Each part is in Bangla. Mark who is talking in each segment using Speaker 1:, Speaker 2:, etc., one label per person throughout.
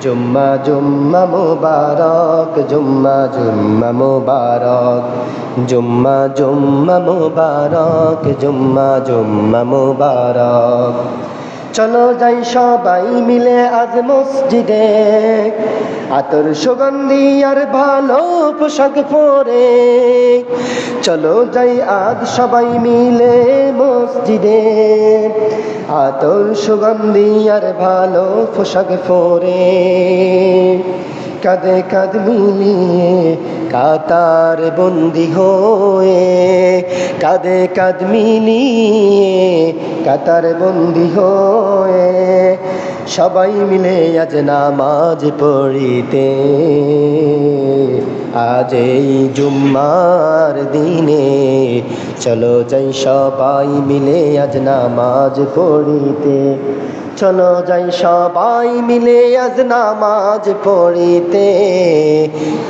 Speaker 1: জুম্মা জুম্মা মুবারক, জুম্মা জুম্মা মুবারক, জুম্মা জুম্মা মুবারক, জুম্মা জুম্মা মুবারক। চলো যাই সবাই মিলে আজ মসজিদে, আতর সুগন্ধি আর ভালো পোশাক পরে। চলো যাই আজ সবাই মিলে মসজিদে, আতর সুগন্ধি আর ভালো পোশাক পরে। কাঁধে কাঁধ মিলিয়ে কাতার বন্দি হয়ে, কাঁধে কাঁধ মিলিয়ে কাতার বন্দি হয়ে, সবাই মিলে আজ নামাজ পড়িতে। আজ এই জুম্মার দিনে চলো যাই সবাই মিলে আজ নামাজ পড়িতে। চলো যাই সবাই মিলে আজ নামাজ পড়িতে।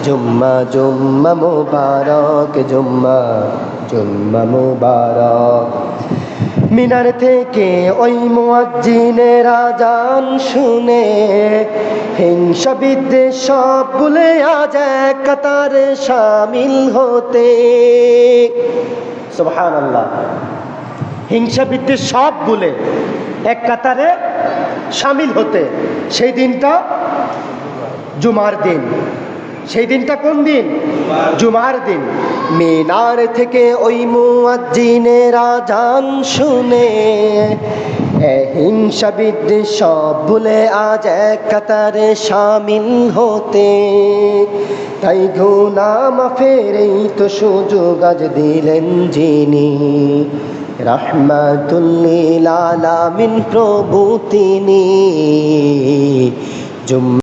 Speaker 1: জুম্মা জুম্মা মুবারক, জুম্মা জুম্মা মুবারক। মিনার থেকে ওই মুয়াজ্জিনের আযান শুনে হিংসা বিদ্বেষ সব ভুলে আজ এক কাতারে শামিল হতে। সুবহানাল্লাহ। হিংসা বিদ্বেষ সব ভুলে এক কাতারে শামিল হতে। সেই দিনটা জুমার দিন। সেই দিনটা কোন দিন? জুমার দিন। মিনার থেকে ওই মুয়াজ্জিনের আযান শুনে হিংসা বিদ্বেষ সব ভুলে আজ এক কাতারে শামিল হতে। তাই গুনাহ মাফের এই তো সুযোগ আজ দিলেন যিনি, রাহমাতুল লিল আলামিন প্রভু তিনি।